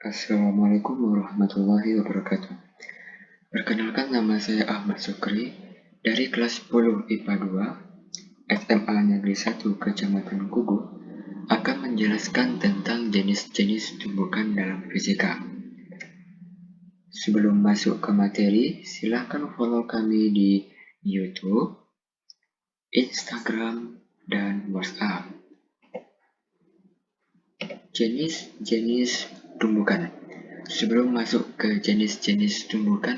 Assalamualaikum warahmatullahi wabarakatuh. Perkenalkan, nama saya Ahmad Sukri dari kelas 10 IPA 2 SMA Negeri 1 Kecamatan Kugu akan menjelaskan tentang jenis-jenis tumbukan dalam fisika. Sebelum masuk ke materi, silakan follow kami di YouTube, Instagram, dan WhatsApp. Jenis-jenis tumbukan. Sebelum masuk ke jenis-jenis tumbukan,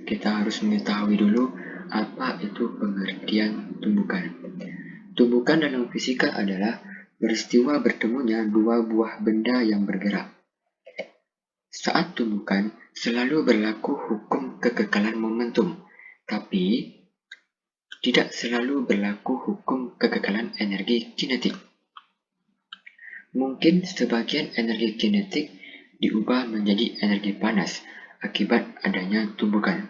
kita harus mengetahui dulu apa itu pengertian tumbukan. Tumbukan dalam fisika adalah peristiwa bertemunya dua buah benda yang bergerak. Saat tumbukan selalu berlaku hukum kekekalan momentum, tapi tidak selalu berlaku hukum kekekalan energi kinetik. Mungkin sebagian energi kinetik diubah menjadi energi panas akibat adanya tumbukan.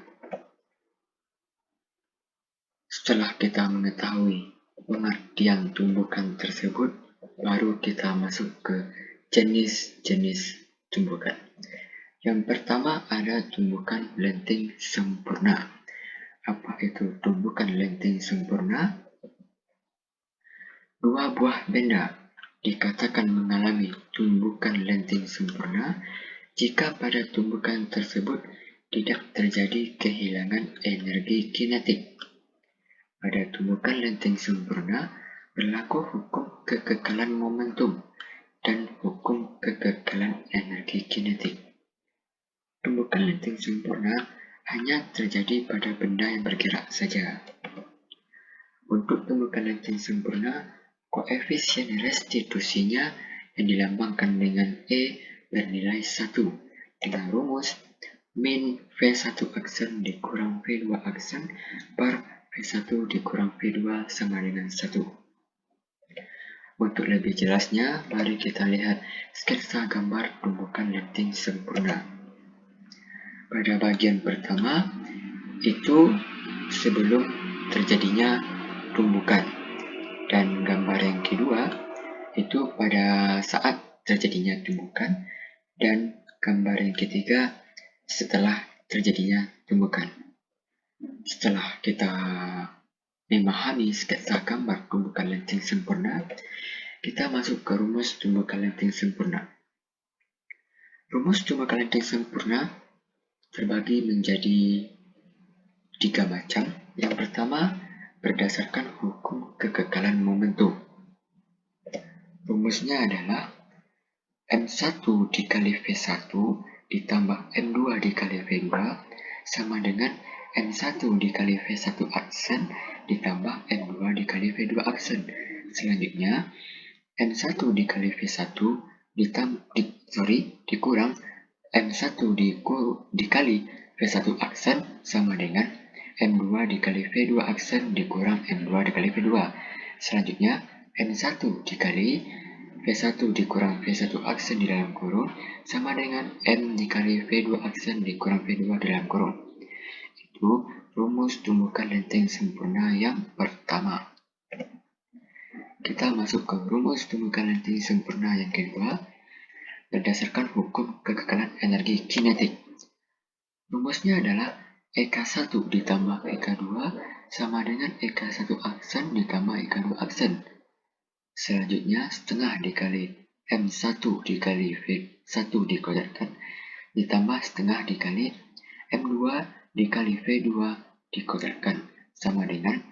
Setelah kita mengetahui pengertian tumbukan tersebut, baru kita masuk ke jenis-jenis tumbukan. Yang pertama ada tumbukan lenting sempurna. Apa itu tumbukan lenting sempurna? Dua buah benda dikatakan mengalami tumbukan lenting sempurna jika pada tumbukan tersebut tidak terjadi kehilangan energi kinetik. Pada tumbukan lenting sempurna berlaku hukum kekekalan momentum dan hukum kekekalan energi kinetik. Tumbukan lenting sempurna hanya terjadi pada benda yang bergerak saja. Untuk tumbukan lenting sempurna, koefisien restitusinya yang dilambangkan dengan E bernilai 1 dengan rumus min V1 aksen dikurang V2 aksen per V1 dikurang V2 sama dengan 1. Untuk lebih jelasnya, mari kita lihat sketsa gambar tumbukan lenting sempurna. Pada bagian pertama, itu sebelum terjadinya tumbukan. Dan gambar yang kedua, itu pada saat terjadinya tumbukan. Dan gambar yang ketiga, setelah terjadinya tumbukan. Setelah kita memahami sketsa gambar tumbukan lenting sempurna, kita masuk ke rumus tumbukan lenting sempurna. Rumus tumbukan lenting sempurna terbagi menjadi 3 macam. Yang pertama, berdasarkan hukum kekekalan momentum. Rumusnya adalah M1 dikali V1 ditambah M2 dikali V2 sama dengan M1 dikali V1 aksen ditambah M2 dikali V2 aksen. Selanjutnya, M1 dikali V1 dikurang M1 dikali V1 aksen sama dengan M2 dikali V2 aksen dikurang M2 dikali V2. Selanjutnya, M1 dikali V1 dikurang V1 aksen di dalam kurung sama dengan M dikali V2 aksen dikurang V2 di dalam kurung. Itu rumus tumbukan lenting sempurna yang pertama. Kita masuk ke rumus tumbukan lenting sempurna yang kedua, berdasarkan hukum kekekalan energi kinetik. Rumusnya adalah EK1 ditambah EK2 sama dengan EK1 aksen ditambah EK2 aksen. Selanjutnya, setengah dikali M1 dikali V1 dikuadratkan ditambah setengah dikali M2 dikali V2 dikuadratkan sama dengan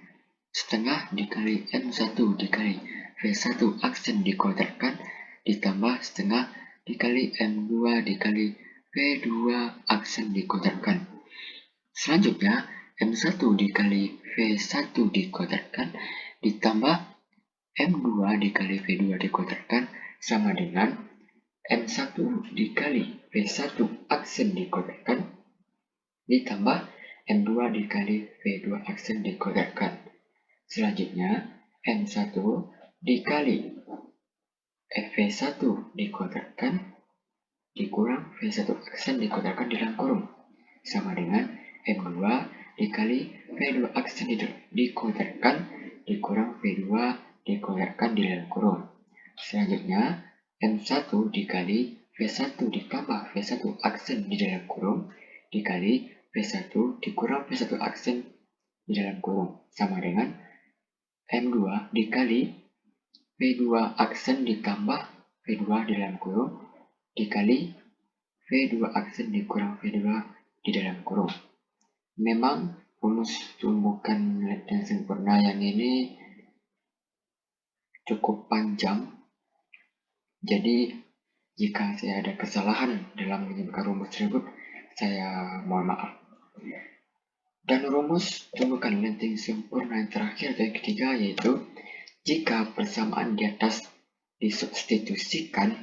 setengah dikali M1 dikali V1 aksen dikuadratkan ditambah setengah dikali M2 dikali V2 aksen dikuadratkan. Selanjutnya, M1 dikali V1 dikuadratkan ditambah M2 dikali V2 dikuadratkan sama dengan M1 dikali V1 aksen dikuadratkan ditambah M2 dikali V2 aksen dikuadratkan. Selanjutnya, M1 dikali V1 dikuadratkan dikurang V1 aksen dikuadratkan di dalam kurung sama dengan M2 dikali V2 aksen dikuadratkan dikurang V2 dikuadratkan di dalam kurung. Selanjutnya, M1 dikali V1 ditambah V1 aksen di dalam kurung dikali V1 dikurang V1 aksen di dalam kurung sama dengan M2 dikali V2 aksen ditambah V2 di dalam kurung dikali V2 aksen dikurang V2 di dalam kurung. Memang rumus tumbukan lenteng sempurna yang ini cukup panjang, jadi jika saya ada kesalahan dalam menyebutkan rumus tersebut, saya mohon maaf. Dan rumus tumbukan lenteng sempurna yang terakhir dan ketiga yaitu jika persamaan di atas disubstitusikan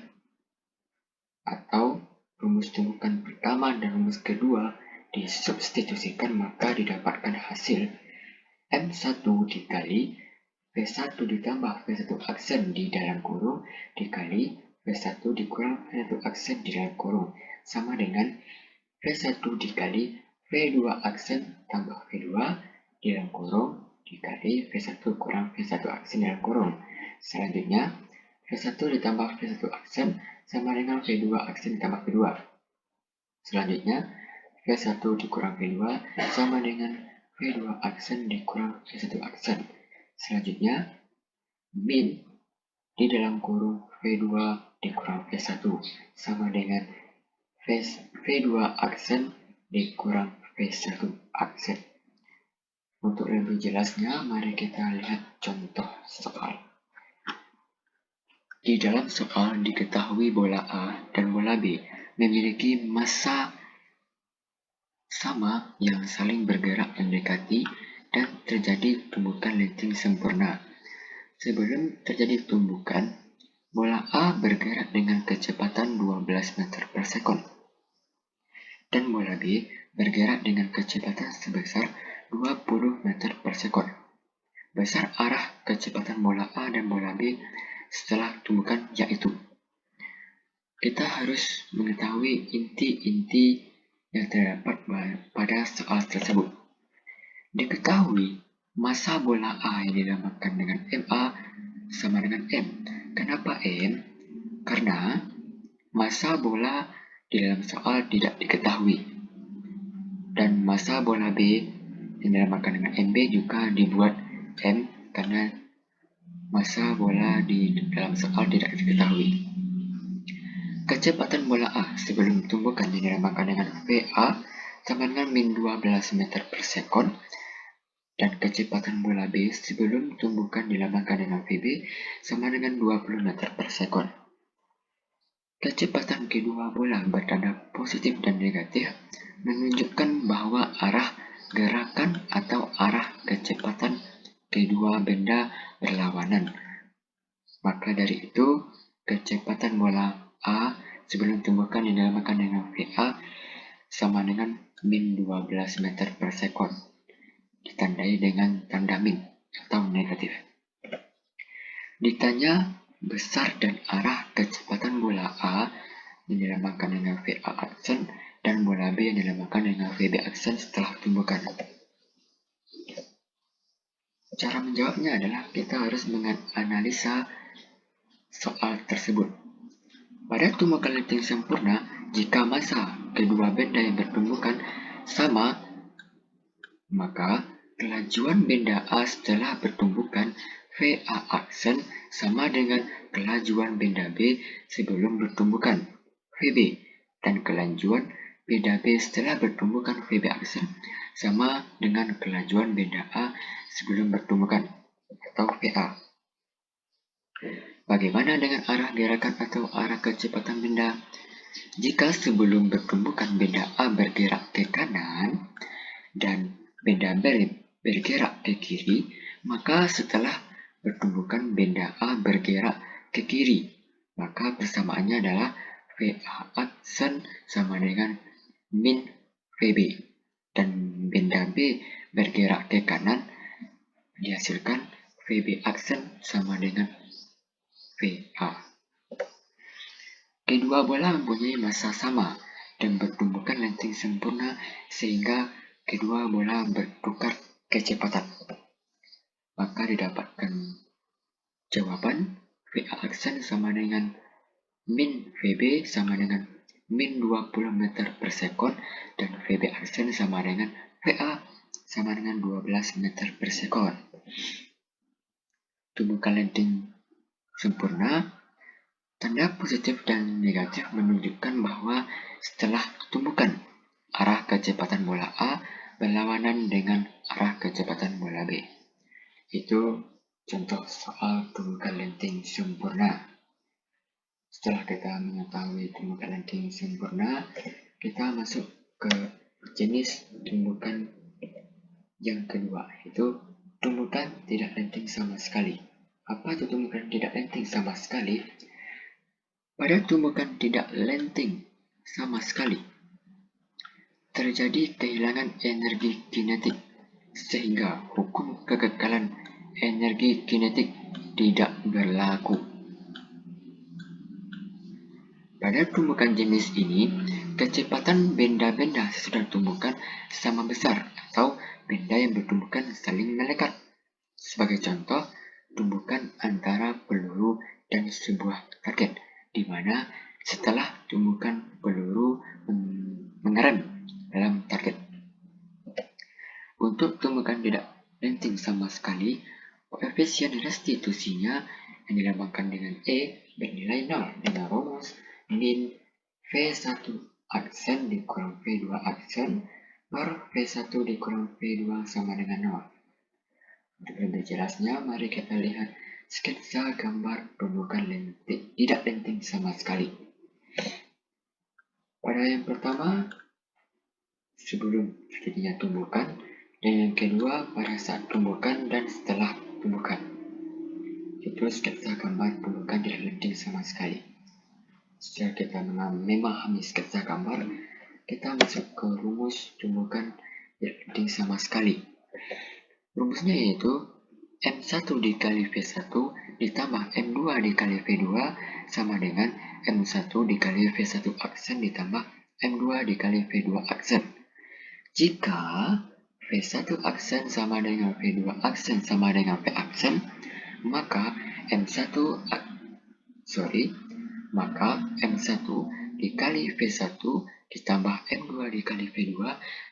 atau rumus tumbukan pertama dan rumus kedua disubstitusikan, maka didapatkan hasil M1 dikali V1 ditambah V1 aksen di dalam kurung dikali V1 dikurang V1 aksen di dalam kurung sama dengan V1 dikali V2 aksen tambah V2 di dalam kurung dikali V1 kurang V1 aksen di dalam kurung. Selanjutnya, V1 ditambah V1 aksen sama dengan V2 aksen ditambah V2. Selanjutnya, V1 dikurang V2 sama dengan V2 aksen dikurang V1 aksen. Selanjutnya, min di dalam kurung V2 dikurang V1 sama dengan V2 aksen dikurang V1 aksen. Untuk lebih jelasnya, mari kita lihat contoh soal. Di dalam soal diketahui bola A dan bola B memiliki massa sama yang saling bergerak mendekati dan terjadi tumbukan lenteng sempurna. Sebelum terjadi tumbukan, bola A bergerak dengan kecepatan 12 meter per sekon dan bola B bergerak dengan kecepatan sebesar 20 meter per sekon. Besar arah kecepatan bola A dan bola B setelah tumbukan yaitu. Kita harus mengetahui inti-inti yang terdapat pada soal tersebut. Diketahui massa bola A yang dinamakan dengan MA sama dengan M. Kenapa M? Karena massa bola di dalam soal tidak diketahui. Dan massa bola B yang dinamakan dengan MB juga dibuat M karena massa bola di dalam soal tidak diketahui. Kecepatan bola A sebelum tumbukan yang dinamakan dengan VA sama dengan min 12 meter per sekon, dan kecepatan bola B sebelum tumbukan dinamakan dengan VB sama dengan 20 meter per sekon. Kecepatan kedua bola bertanda positif dan negatif menunjukkan bahwa arah gerakan atau arah kecepatan kedua benda berlawanan. Maka dari itu, kecepatan bola A sebelum tumbukan yang dinamakan dengan VA sama dengan min 12 meter per sekon, ditandai dengan tanda min atau negatif. Ditanya besar dan arah kecepatan bola A yang dinamakan dengan VA aksen dan bola B yang dinamakan dengan VB aksen setelah tumbukan. Cara menjawabnya adalah kita harus menganalisa soal tersebut. Pada tumbukan lenteng sempurna, jika massa kedua benda yang bertumbukan sama, maka kelajuan benda A setelah bertumbukan VA aksen sama dengan kelajuan benda B sebelum bertumbukan VB, dan kelajuan benda B setelah bertumbukan VB aksen sama dengan kelajuan benda A sebelum bertumbukan atau VA. Bagaimana dengan arah gerakan atau arah kecepatan benda? Jika sebelum bertumbukan benda A bergerak ke kanan dan benda B bergerak ke kiri, maka setelah bertumbukan benda A bergerak ke kiri, maka persamaannya adalah VA aksen sama dengan min VB, dan benda B bergerak ke kanan dihasilkan VB aksen sama dengan VA. Kedua bola mempunyai massa sama dan bertumbukan lenteng sempurna sehingga kedua bola bertukar kecepatan. Maka didapatkan jawaban VA aksen sama dengan min VB sama dengan min 20 meter per sekon, dan VB aksen sama dengan VA sama dengan 12 meter per sekon. Tumbukan lenting sempurna, tanda positif dan negatif menunjukkan bahwa setelah tumbukan, arah kecepatan bola A berlawanan dengan arah kecepatan bola B. Itu contoh soal tumbukan lenting sempurna. Setelah kita mengetahui tumbukan lenting sempurna, kita masuk ke jenis tumbukan yang kedua, yaitu tumbukan tidak lenting sama sekali. Apa itu tumbukan tidak lenting sama sekali? Pada tumbukan tidak lenting sama sekali, terjadi kehilangan energi kinetik, sehingga hukum kekekalan energi kinetik tidak berlaku. Pada tumbukan jenis ini, kecepatan benda-benda sesudah tumbukan sama besar atau benda yang bertumbukan saling melekat. Sebagai contoh, tumbukan antara peluru dan sebuah target, di mana setelah tumbukan peluru mengerem dalam target. Untuk tumbukan tidak lenting sama sekali, koefisien restitusinya yang dilambangkan dengan E bernilai 0 dengan rumus min V1 aksen dikurang V2 aksen per V1 dikurang V2 sama dengan 0. Untuk lebih jelasnya, mari kita lihat sketsa gambar tumbukan tidak lenting sama sekali. Pada yang pertama, sebelum terjadinya tumbukan, dan yang kedua pada saat tumbukan dan setelah tumbukan. Itu sketsa gambar tumbukan tidak lenting sama sekali. Setelah kita memahami sketsa gambar, kita masuk ke rumus tumbukan tidak lenting sama sekali. Rumusnya yaitu M1 dikali V1 ditambah M2 dikali V2 sama dengan M1 dikali V1 aksen ditambah M2 dikali V2 aksen. Jika V1 aksen sama dengan V2 aksen sama dengan V aksen, maka M1 dikali V1 ditambah M2 dikali V2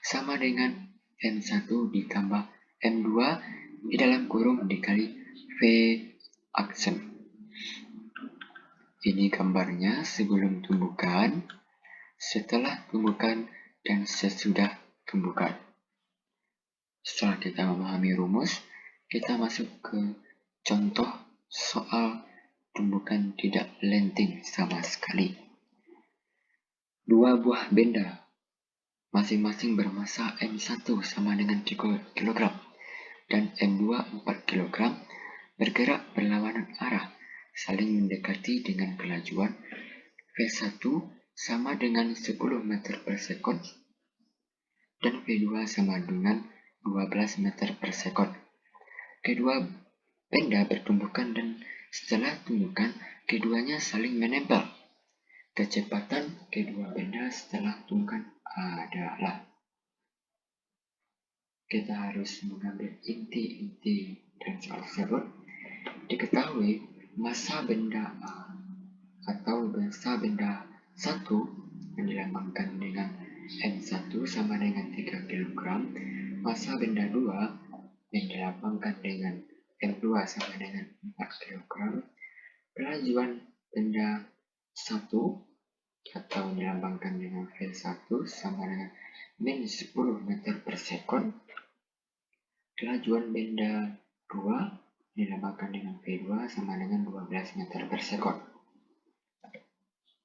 sama dengan M1 ditambah M2 di dalam kurung dikali V aksen. Ini gambarnya sebelum tumbukan, setelah tumbukan, dan sesudah tumbukan. Setelah kita memahami rumus, kita masuk ke contoh soal tumbukan tidak lenting sama sekali. Dua buah benda masing-masing bermassa M1 sama dengan 3 kg dan M2 4 kg bergerak berlawanan arah, saling mendekati dengan kelajuan V1 sama dengan 10 meter per sekon dan V2 sama dengan 12 meter per sekon. Kedua benda bertumbukan dan setelah tumbukan, keduanya saling menempel. Kecepatan kedua benda setelah tumbukan adalah, kita harus mengambil inti-inti dan soal tersebut. Diketahui massa benda A atau massa benda 1 yang dilambangkan dengan M1 sama dengan 3 kg, massa benda 2 yang dilambangkan dengan M2 sama dengan 4 kg, kelajuan benda 1 atau dilambangkan dengan V1 sama dengan min 10 meter per sekon, kelajuan benda 2 dilambangkan dengan V2 sama dengan 12 meter per sekon.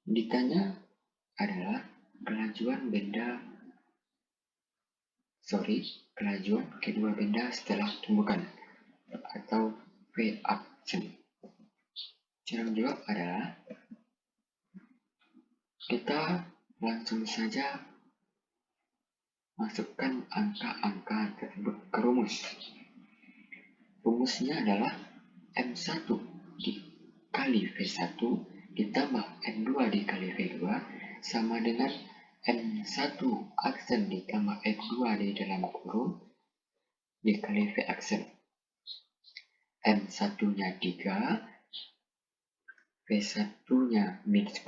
Ditanya adalah kelajuan kedua benda setelah tumbukan atau V aksen. Cara menjawab adalah kita langsung saja masukkan angka-angka tersebut ke rumus. Rumusnya adalah M1 dikali V1 ditambah M2 dikali V2 sama dengan M1 aksen ditambah M2 di dalam kurung dikali V aksen. M1-nya 3, V1-nya min 10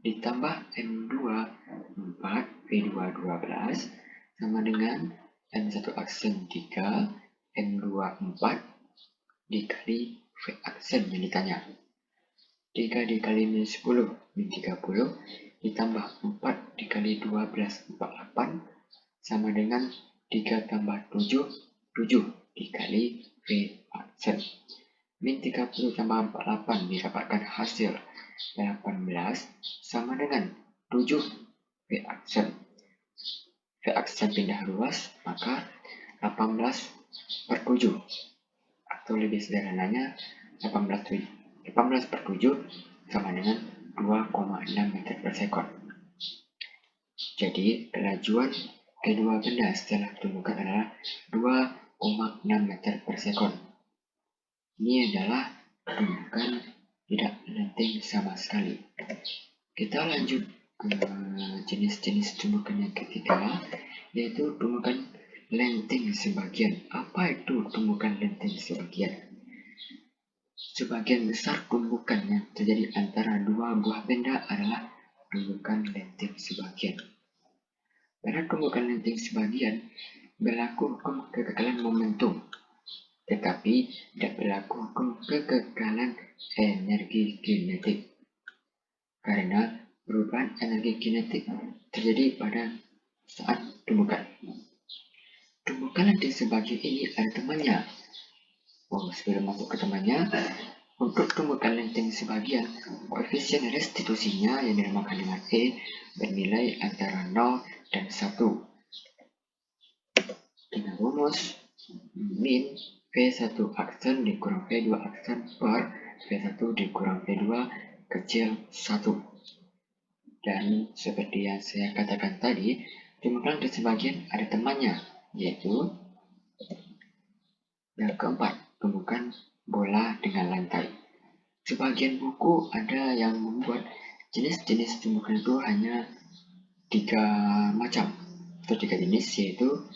ditambah M2 4, V2 12 sama dengan M1 aksen 3, M2 4 dikali V aksen yang ditanya. 3 dikali min 10 min 30 ditambah 4 dikali 12 48 sama dengan 3 tambah 7 7 dikali V aksen. Min 30 tambah 48 didapatkan hasil 18 sama dengan 7 V aksen. V aksen pindah ruas, maka 18 per 7. Atau lebih sederhananya, 18 per 7 sama dengan 2,6 meter per sekon. Jadi, kelajuan kedua benda setelah ditemukan adalah 2,6 meter per sekon. Ini adalah tumbukan tidak lenting sama sekali. Kita lanjut ke jenis-jenis tumbukan yang ketiga, yaitu tumbukan lenting sebagian. Apa itu tumbukan lenting sebagian? Sebagian besar tumbukan yang terjadi antara dua buah benda adalah tumbukan lenting sebagian. Pada tumbukan lenting sebagian berlaku hukum kekekalan momentum, tetapi tidak berlaku hukum kekekalan energi kinetik. Karena perubahan energi kinetik terjadi pada saat tumbukan. Tumbukan lenting sebagian ini ada temannya. Sebelum masuk ke temannya, untuk tumbukan lenting sebagian, koefisien restitusinya yang dinamakan dengan E bernilai antara 0 dan 1. Dengan rumus min V1 aksen dikurang V2 aksen per V1 dikurang V2 kecil 1. Dan seperti yang saya katakan tadi, tumbukan lenting sebagian ada temannya, yaitu yang keempat, tumbukan bola dengan lantai. Sebagian buku ada yang membuat jenis-jenis tumbukan itu hanya 3 macam atau 3 jenis, yaitu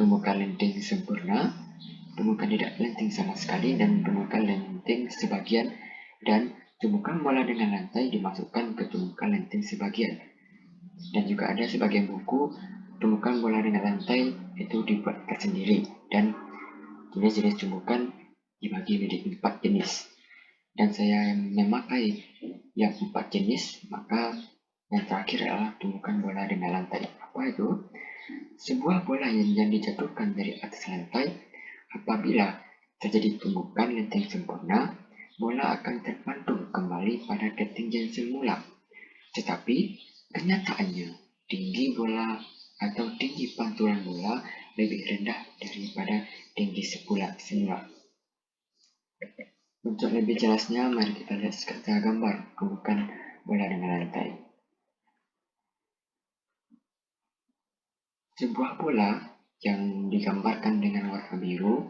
tumbukan lenting sempurna, tumbukan tidak lenting sama sekali, dan tumbukan lenting sebagian. Dan tumbukan bola dengan lantai dimasukkan ke tumbukan lenting sebagian. Dan juga ada sebagian buku tumbukan bola dengan lantai itu dibuat tersendiri, dan jenis-jenis tumbukan dibagi menjadi 4 jenis. Dan saya memakai yang 4 jenis, maka yang terakhir adalah tumbukan bola dengan lantai. Apa itu? Sebuah bola yang dijatuhkan dari atas lantai, apabila terjadi tumbukan lenting sempurna, bola akan terpantul kembali pada ketinggian semula. Tetapi kenyataannya, tinggi bola atau tinggi pantulan bola lebih rendah daripada tinggi semula. Untuk lebih jelasnya, mari kita lihat sketsa gambar tumbukan bola dengan lantai. Sebuah bola yang digambarkan dengan warna biru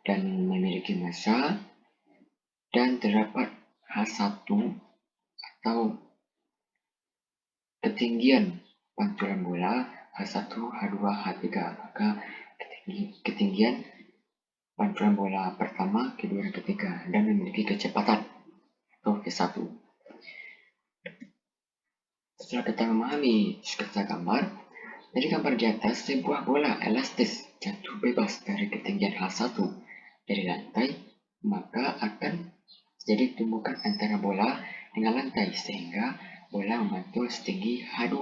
dan memiliki massa dan terdapat H1 atau ketinggian pantulan bola H1, H2, H3. Maka ketinggian pantulan bola pertama, kedua, dan ketiga, dan memiliki kecepatan atau V1. Setelah kita memahami sketsa gambar, dari gambar di atas, sebuah bola elastis jatuh bebas dari ketinggian H1 dari lantai, maka akan jadi tumbukan antara bola dengan lantai, sehingga bola memantul setinggi H2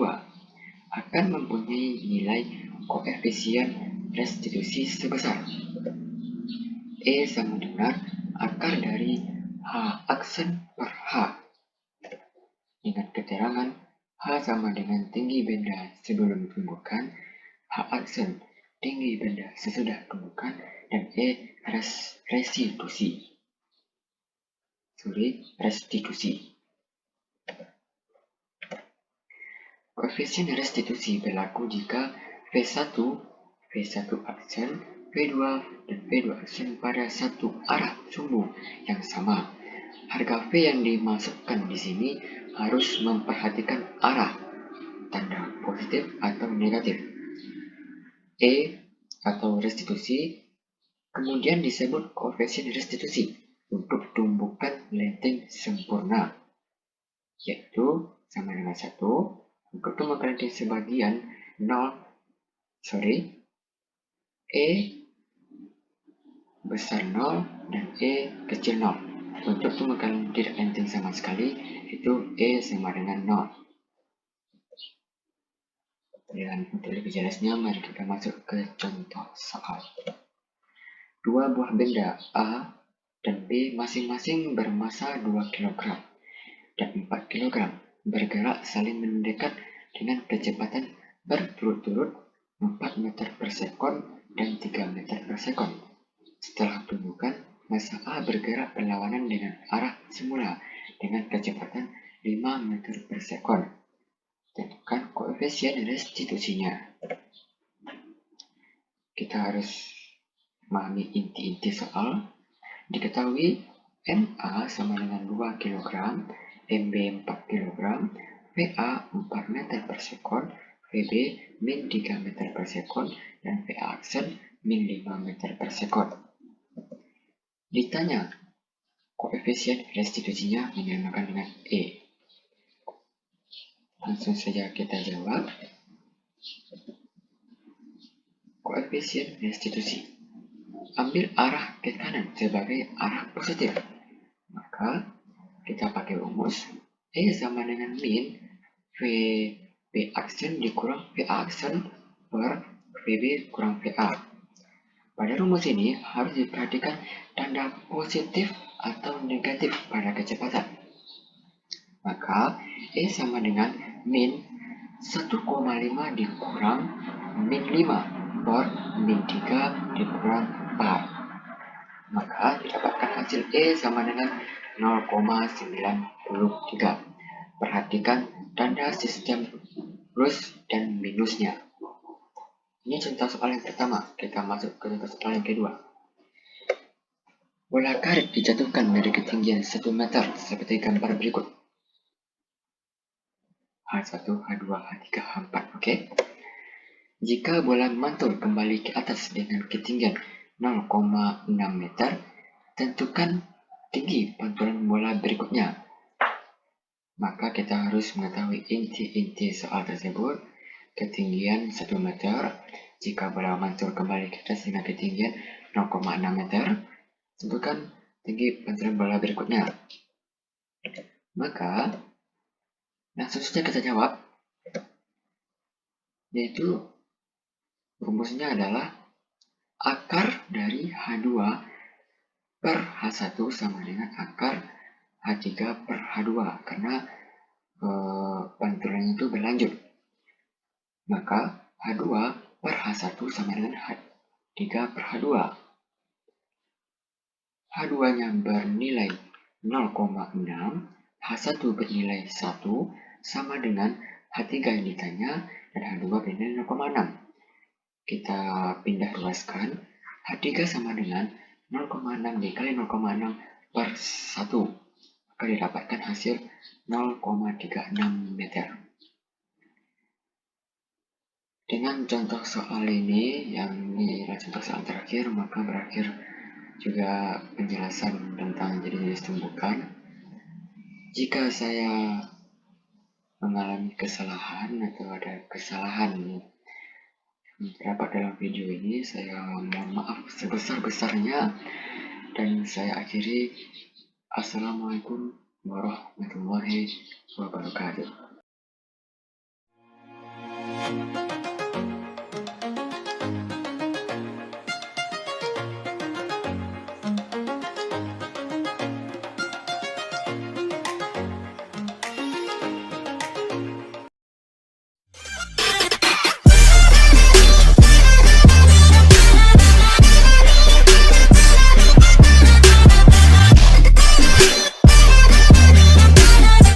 akan mempunyai nilai koefisien restitusi sebesar E sama dengan akar dari H aksen per H, dengan keterangan H sama dengan tinggi benda sebelum tumbukan, H aksen tinggi benda sesudah tumbukan, dan E restitusi. Koefisien restitusi berlaku jika V1 aksen, V2 dan V2 aksen pada satu arah sumbu yang sama. Harga V yang dimasukkan di sini harus memperhatikan arah, tanda positif atau negatif. E atau restitusi kemudian disebut koefisien restitusi untuk tumbukan lenteng sempurna, yaitu sama dengan 1. Untuk tumbukan lenteng sebagian 0, E besar 0 dan E kecil 0. Untuk tumbukan tidak lenteng sama sekali, itu E sama dengan 0. Dan untuk lebih jelasnya, mari kita masuk ke contoh soal. Dua buah benda A dan B masing-masing bermassa 2 kg dan 4 kg bergerak saling mendekat dengan kecepatan berturut-turut 4 meter per sekon dan 3 meter per sekon. Setelah tumbukan, massa A bergerak berlawanan dengan arah semula dengan kecepatan 5 meter per sekon. Tentukan koefisien restitusinya. Kita harus memahami inti-inti soal. Diketahui MA sama dengan 2 kg, MB 4 kg, VA 4 meter per sekon, VB min 3 meter per sekon, dan VA aksen min 5 meter per sekon. Ditanya koefisien restitusinya menyamakan dengan E. Langsung saja kita jawab. Koefisien restitusi. Ambil arah ke kanan sebagai arah positif. Maka kita pakai rumus E sama dengan min VB aksen dikurang VA aksen per VB kurang VA. Pada rumus ini harus diperhatikan tanda positif atau negatif pada kecepatan. Maka E sama dengan min 1,5 dikurang min 5 per min 3 dikurang 4. Maka didapatkan hasil E sama dengan 0,93. Perhatikan tanda sistem plus dan minusnya. Ini contoh soal yang pertama. Kita masuk ke contoh soal yang kedua. Bola karet dijatuhkan dari ketinggian 1 meter seperti gambar berikut. H1, H2, H3, H4. Oke. Jika bola memantul kembali ke atas dengan ketinggian 0,6 meter, tentukan tinggi pantulan bola berikutnya. Maka kita harus mengetahui inti-inti soal tersebut. Ketinggian 1 meter, jika bola mantul kembali ke atas dengan ketinggian 0,6 meter, tentukan tinggi pantulan bola berikutnya. Maka langsung saja kita jawab, yaitu rumusnya adalah akar dari H2 per H1 sama dengan akar H3 per H2, karena pantulannya itu berlanjut. Maka H2 per H1 sama dengan H3 per H2. H2-nya bernilai 0,6, H1 bernilai 1, sama dengan H3 yang ditanya, dan H2 bernilai 0,6. Kita pindah ruaskan, H3 sama dengan 0,6 dikali 0,6 per 1. Maka didapatkan hasil 0,36 meter. Dengan contoh soal ini, yang ini adalah contoh soal terakhir, maka berakhir juga penjelasan tentang jenis tumbukan. Jika saya mengalami kesalahan atau ada kesalahan yang terdapat dalam video ini, saya mohon maaf sebesar-besarnya, dan saya akhiri. Assalamualaikum warahmatullahi wabarakatuh.